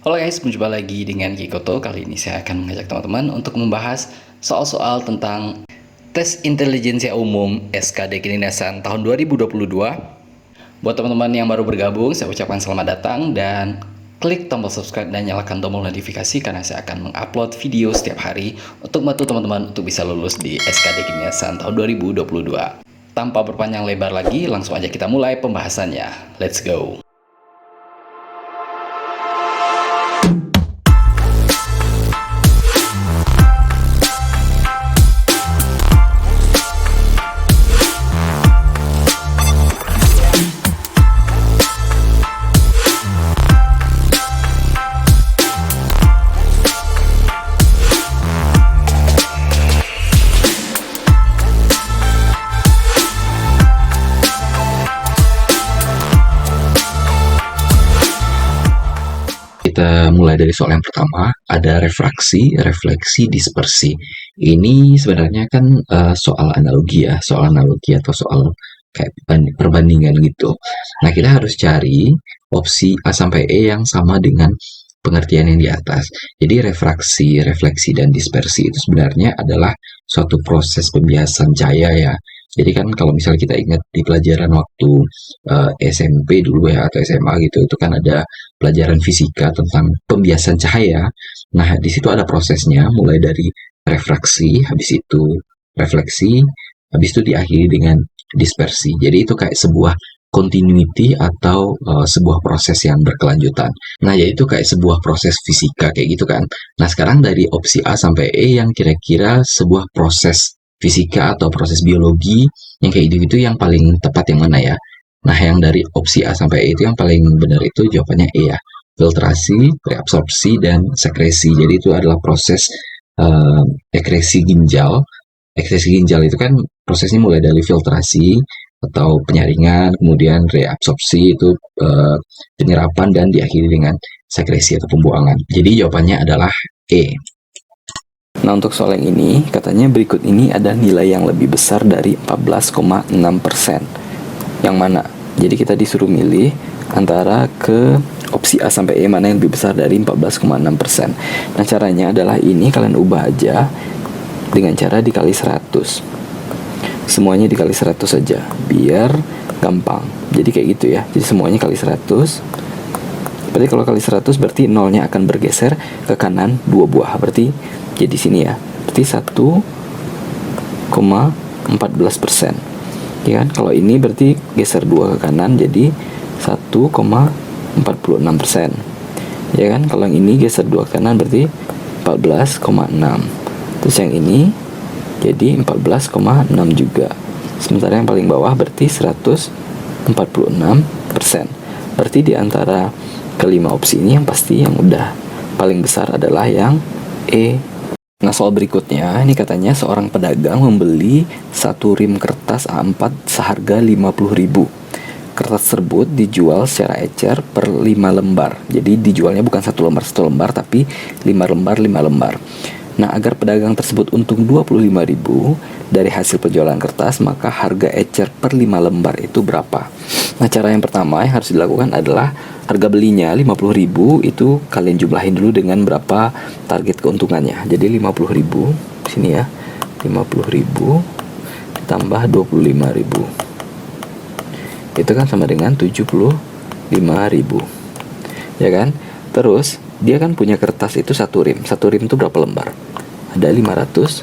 Halo guys, berjumpa lagi dengan Kikoto. Kali ini saya akan mengajak teman-teman untuk membahas soal-soal tentang tes intelijensia umum SKD Kedinasan tahun 2022. Buat teman-teman yang baru bergabung, saya ucapkan selamat datang dan klik tombol subscribe dan nyalakan tombol notifikasi karena saya akan mengupload video setiap hari untuk membantu teman-teman untuk bisa lulus di SKD Kedinasan tahun 2022. Tanpa berpanjang lebar lagi, langsung aja kita mulai pembahasannya. Let's go! Kita mulai dari soal yang pertama, ada refraksi, refleksi, dispersi. Ini sebenarnya kan soal analogi ya, soal analogi atau soal kayak perbandingan gitu. Nah, kita harus cari opsi A sampai E yang sama dengan pengertian yang di atas. Jadi refraksi, refleksi, dan dispersi itu sebenarnya adalah suatu proses pembiasan cahaya ya. Jadi kan kalau misalnya kita ingat di pelajaran waktu SMP dulu ya atau SMA gitu, itu kan ada pelajaran fisika tentang pembiasan cahaya. Nah, di situ ada prosesnya mulai dari refraksi, habis itu refleksi, habis itu diakhiri dengan dispersi. Jadi itu kayak sebuah continuity atau sebuah proses yang berkelanjutan. Nah, yaitu kayak sebuah proses fisika kayak gitu kan. Nah, sekarang dari opsi A sampai E yang kira-kira sebuah proses fisika atau proses biologi yang kayak gitu-gitu yang paling tepat yang mana ya? Nah, yang dari opsi A sampai E itu yang paling benar itu jawabannya E ya. Filtrasi, reabsorpsi, dan sekresi. Jadi itu adalah proses ekresi ginjal. Ekresi ginjal itu kan prosesnya mulai dari filtrasi atau penyaringan, kemudian reabsorpsi itu penyerapan dan diakhiri dengan sekresi atau pembuangan. Jadi jawabannya adalah E. Nah, untuk soal yang ini, katanya berikut ini ada nilai yang lebih besar dari 14,6%. Yang mana? Jadi kita disuruh milih antara ke opsi A sampai E mana yang lebih besar dari 14,6%. Nah, caranya adalah ini kalian ubah aja dengan cara dikali 100. Semuanya dikali 100 saja, biar gampang. Jadi kayak gitu ya. Jadi semuanya kali 100. Berarti kalau kali 100 berarti nolnya akan bergeser ke kanan 2 buah. Berarti jadi sini ya. Berarti 1,14%. Ya kan? Kalau ini berarti geser 2 ke kanan jadi 1,46%. Ya kan? Kalau yang ini geser 2 ke kanan berarti 14,6. Terus yang ini jadi 14,6 juga. Sementara yang paling bawah berarti 146%. Berarti di antara kelima opsi ini yang pasti yang udah paling besar adalah yang E. Nah, soal berikutnya, ini katanya seorang pedagang membeli satu rim kertas A4 seharga 50.000. Kertas tersebut dijual secara ecer per 5 lembar. Jadi dijualnya bukan satu lembar, tapi 5 lembar. Nah, agar pedagang tersebut untung 25.000 dari hasil penjualan kertas, maka harga ecer per 5 lembar itu berapa? Nah, cara yang pertama yang harus dilakukan adalah harga belinya 50.000 itu kalian jumlahin dulu dengan berapa target keuntungannya. Jadi 50.000 sini ya. 50.000 ditambah 25.000. Itu kan sama dengan 75.000. Ya kan? Terus dia kan punya kertas itu satu rim. Satu rim itu berapa lembar? Ada 500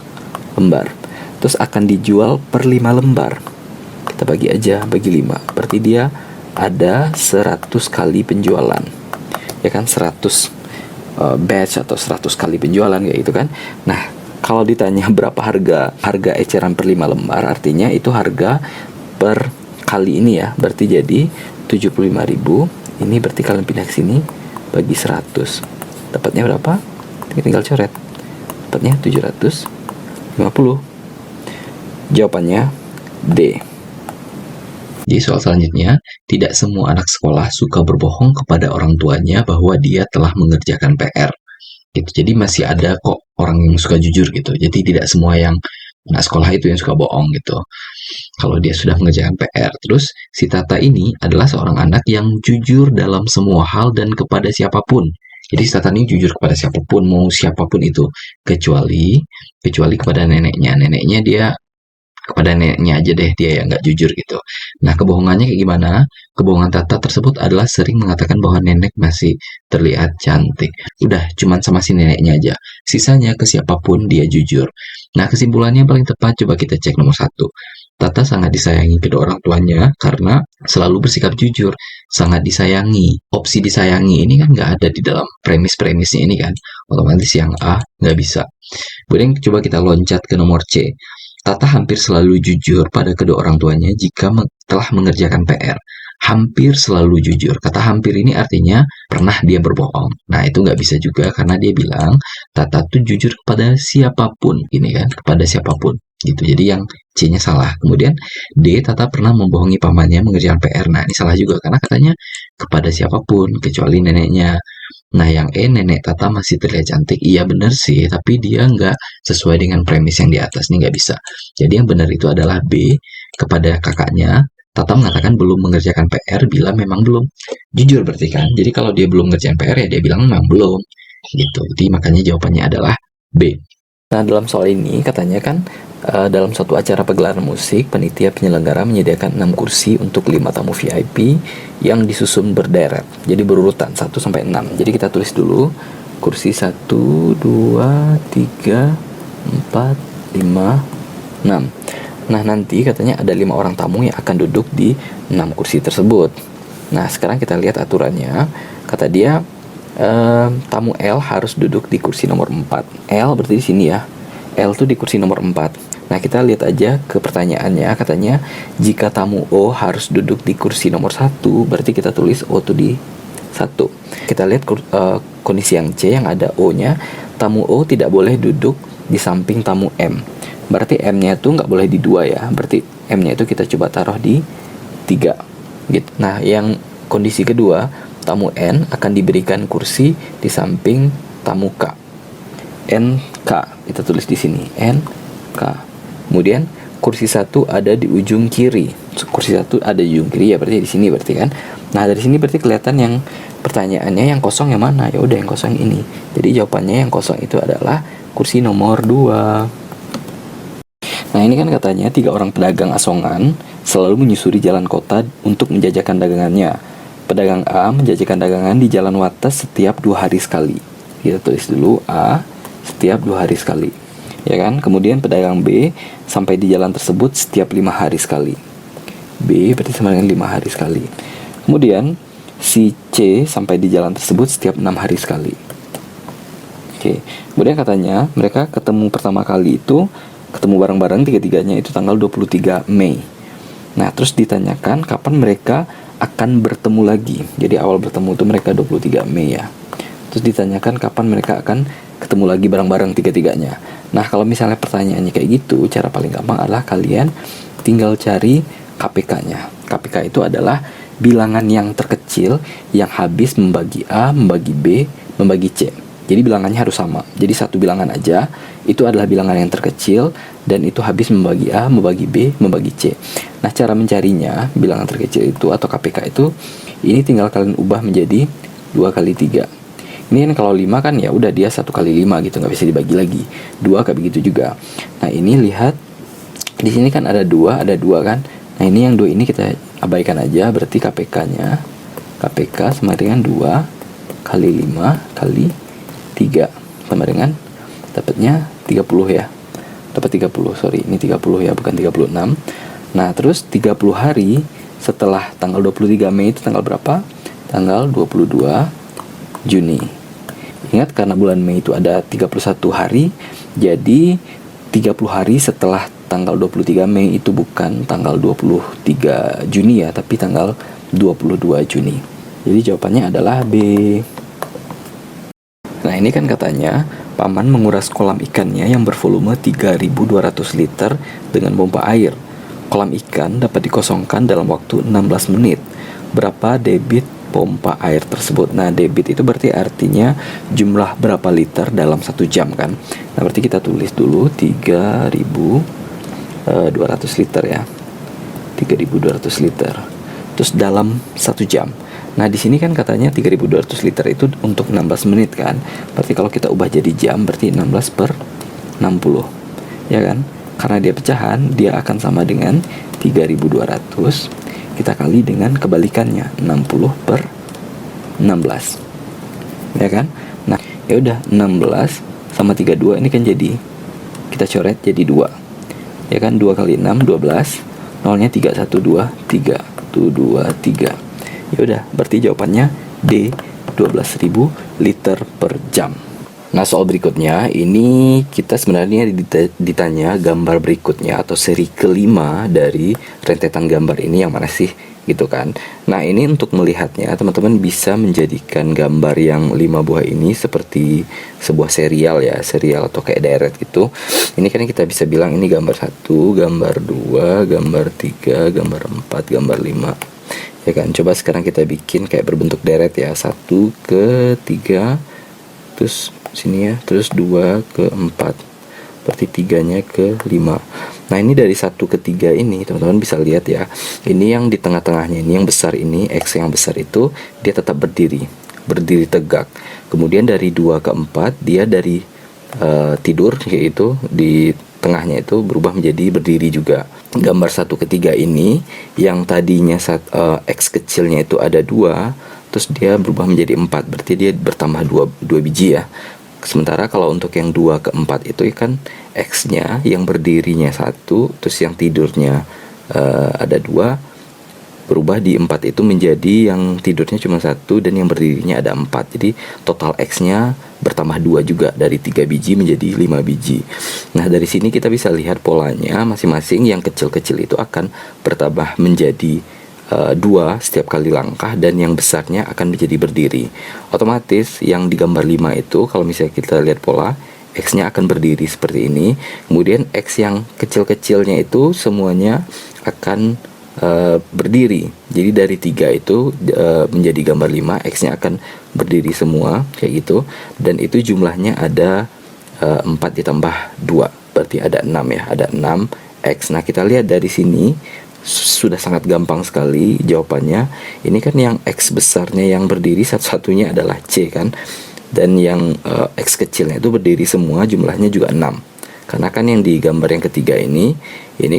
lembar. Terus akan dijual per 5 lembar. Kita bagi aja, bagi 5. Berarti dia ada 100 kali penjualan. Ya kan, 100 batch atau 100 kali penjualan kayak gitu kan. Nah, kalau ditanya berapa harga eceran per 5 lembar, artinya itu harga per kali ini ya. Berarti jadi 75.000. Ini berarti kalian pindah ke sini bagi 100. Dapatnya berapa? Tinggal coret. Dapatnya 750. Jawabannya D. Jadi soal selanjutnya, tidak semua anak sekolah suka berbohong kepada orang tuanya bahwa dia telah mengerjakan PR. Gitu. Jadi masih ada kok orang yang suka jujur gitu. Jadi tidak semua yang anak sekolah itu yang suka bohong gitu. Kalau dia sudah mengerjakan PR. Terus si Tata ini adalah seorang anak yang jujur dalam semua hal dan kepada siapapun. Jadi si Tata ini jujur kepada siapapun, mau siapapun itu, kecuali kepada neneknya. Neneknya dia kepada neneknya aja deh dia yang nggak jujur gitu. Nah, kebohongannya kayak gimana? Kebohongan Tata tersebut adalah sering mengatakan bahwa nenek masih terlihat cantik. Udah, cuman sama si neneknya aja. Sisanya ke siapapun dia jujur. Nah, kesimpulannya yang paling tepat coba kita cek nomor satu. Tata sangat disayangi kedua orang tuanya karena selalu bersikap jujur. Sangat disayangi. Opsi disayangi ini kan nggak ada di dalam premis-premisnya ini kan. Otomatis yang A nggak bisa. Kemudian coba kita loncat ke nomor C. Tata hampir selalu jujur pada kedua orang tuanya jika telah mengerjakan PR. Hampir selalu jujur. Kata hampir ini artinya pernah dia berbohong. Nah, itu nggak bisa juga karena dia bilang Tata tuh jujur kepada siapapun. Ini kan, kepada siapapun. Gitu. Jadi yang C-nya salah. Kemudian D, Tata pernah membohongi pamannya mengerjakan PR. Nah, ini salah juga karena katanya kepada siapapun kecuali neneknya. Nah, yang E, nenek Tata masih terlihat cantik. Iya bener sih, tapi dia nggak sesuai dengan premis yang di atas nih, nggak bisa. Jadi yang benar itu adalah B, kepada kakaknya. Tata mengatakan belum mengerjakan PR bila memang belum. Jujur berarti kan. Jadi kalau dia belum ngerjain PR ya dia bilang memang belum. Gitu. Jadi makanya jawabannya adalah B. Nah, dalam soal ini katanya kan dalam suatu acara pagelaran musik, panitia penyelenggara menyediakan 6 kursi untuk 5 tamu VIP yang disusun berderet. Jadi berurutan 1 sampai 6. Jadi kita tulis dulu kursi 1, 2, 3, 4, 5, 6. Nah, nanti katanya ada 5 orang tamu yang akan duduk di 6 kursi tersebut. Nah, sekarang kita lihat aturannya. Kata dia tamu L harus duduk di kursi nomor 4. L berarti di sini ya. L tuh di kursi nomor 4. Nah, kita lihat aja ke pertanyaannya. Katanya jika tamu O harus duduk di kursi nomor 1, berarti kita tulis O tuh di 1. Kita lihat kondisi yang C yang ada O-nya. Tamu O tidak boleh duduk di samping tamu M. Berarti M-nya itu nggak boleh di 2 ya. Berarti M-nya itu kita coba taruh di 3. Gitu. Nah, yang kondisi kedua, tamu N akan diberikan kursi di samping tamu K. NK kita tulis di sini NK. Kemudian kursi 1 ada di ujung kiri. Kursi 1 ada di ujung kiri ya, berarti di sini berarti kan. Nah, dari sini berarti kelihatan yang pertanyaannya yang kosong yang mana? Ya udah yang kosong ini. Jadi jawabannya yang kosong itu adalah kursi nomor 2. Nah, ini kan katanya 3 orang pedagang asongan selalu menyusuri jalan kota untuk menjajakan dagangannya. Pedagang A menjajakan dagangan di Jalan Wates setiap 2 hari sekali. Kita tulis dulu A setiap 2 hari sekali. Ya kan? Kemudian pedagang B sampai di jalan tersebut setiap 5 hari sekali. B berarti sama dengan 5 hari sekali. Kemudian si C sampai di jalan tersebut setiap 6 hari sekali. Oke. Kemudian katanya mereka ketemu pertama kali itu ketemu bareng-bareng tiga-tiganya itu tanggal 23 Mei. Nah, terus ditanyakan kapan mereka akan bertemu lagi. Jadi awal bertemu itu mereka 23 Mei ya. Terus ditanyakan kapan mereka akan ketemu lagi bareng-bareng tiga-tiganya. Nah, kalau misalnya pertanyaannya kayak gitu, cara paling gampang adalah kalian tinggal cari KPK-nya. KPK itu adalah bilangan yang terkecil yang habis membagi A, membagi B, membagi C. Jadi bilangannya harus sama. Jadi satu bilangan aja, itu adalah bilangan yang terkecil dan itu habis membagi A, membagi B, membagi C. Nah, cara mencarinya bilangan terkecil itu atau KPK itu, ini tinggal kalian ubah menjadi 2 kali 3. Ini kan kalau 5 kan ya udah dia 1 kali 5 gitu, nggak bisa dibagi lagi. 2 kayak begitu juga. Nah, ini lihat di sini kan ada 2 kan. Nah, ini yang 2 ini kita abaikan aja, berarti KPK-nya KPK sama dengan 2 kali 5 kali 3 sama dengan dapatnya 30 ya. Dapat 30, sorry, ini 30 ya, bukan 36. Nah, terus 30 hari setelah tanggal 23 Mei itu tanggal berapa? Tanggal 22 Juni. Ingat karena bulan Mei itu ada 31 hari, jadi 30 hari setelah tanggal 23 Mei itu bukan tanggal 23 Juni ya, tapi tanggal 22 Juni. Jadi jawabannya adalah B. Nah, ini kan katanya paman menguras kolam ikannya yang bervolume 3.200 liter dengan pompa air. Kolam ikan dapat dikosongkan dalam waktu 16 menit. Berapa debit pompa air tersebut? Nah, debit itu berarti artinya jumlah berapa liter dalam 1 jam kan. Nah, berarti kita tulis dulu 3.200 liter ya. 3.200 liter. Terus dalam 1 jam. Nah, di sini kan katanya 3200 liter itu untuk 16 menit kan. Berarti kalau kita ubah jadi jam berarti 16 per 60. Ya kan? Karena dia pecahan, dia akan sama dengan 3200 kita kali dengan kebalikannya 60 per 16. Ya kan? Nah, ya udah 16 sama 32 ini kan jadi kita coret jadi 2. Ya kan, 2 kali 6 12. Nolnya 3 1 2 3 1 2 3. Ya udah, berarti jawabannya D, 12.000 liter per jam. Nah, soal berikutnya ini kita sebenarnya ditanya gambar berikutnya atau seri kelima dari rentetan gambar ini yang mana sih gitu kan. Nah, ini untuk melihatnya teman-teman bisa menjadikan gambar yang 5 buah ini seperti sebuah serial ya, serial atau kayak deret gitu. Ini kan kita bisa bilang ini gambar 1, gambar 2, gambar 3, gambar 4, gambar 5. Ya kan, coba sekarang kita bikin kayak berbentuk deret ya, 1 ke 3, terus sini ya, terus 2 ke 4, berarti 3-nya ke 5. Nah, ini dari 1 ke 3 ini teman-teman bisa lihat ya, ini yang di tengah-tengahnya ini yang besar ini, X yang besar itu dia tetap berdiri tegak. Kemudian dari 2 ke 4 dia dari tidur, yaitu di tengahnya itu berubah menjadi berdiri juga. Gambar 1 ke 3 ini yang tadinya X kecilnya itu ada 2, terus dia berubah menjadi 4, berarti dia bertambah 2 biji ya. Sementara kalau untuk yang 2 ke 4 itu kan X-nya yang berdirinya 1, terus yang tidurnya ada 2, berubah di 4 itu menjadi yang tidurnya cuma 1 dan yang berdirinya ada 4. Jadi total X-nya bertambah 2 juga, dari 3 biji menjadi 5 biji. Nah, dari sini kita bisa lihat polanya masing-masing. Yang kecil-kecil itu akan bertambah menjadi 2 setiap kali langkah, dan yang besarnya akan menjadi berdiri. Otomatis yang di gambar 5 itu kalau misalnya kita lihat pola, X-nya akan berdiri seperti ini. Kemudian X yang kecil-kecilnya itu semuanya akan berdiri. Jadi dari 3 itu menjadi gambar 5, X-nya akan berdiri semua kayak gitu. Dan itu jumlahnya ada 4 ditambah 2, berarti ada 6 ya, ada 6 X. Nah, kita lihat dari sini sudah sangat gampang sekali jawabannya. Ini kan yang X besarnya yang berdiri satu-satunya adalah C kan. Dan yang X kecilnya itu berdiri semua, jumlahnya juga 6. Karena kan yang di gambar yang ketiga ini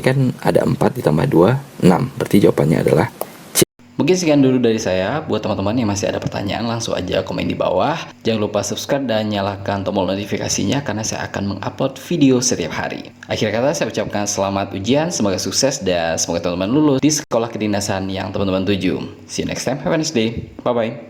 kan ada 4 ditambah 2, 6. Berarti jawabannya adalah C. Mungkin sekian dulu dari saya. Buat teman-teman yang masih ada pertanyaan, langsung aja komen di bawah. Jangan lupa subscribe dan nyalakan tombol notifikasinya, karena saya akan mengupload video setiap hari. Akhir kata saya ucapkan selamat ujian, semoga sukses, dan semoga teman-teman lulus di sekolah kedinasan yang teman-teman tuju. See you next time, have a nice day. Bye-bye.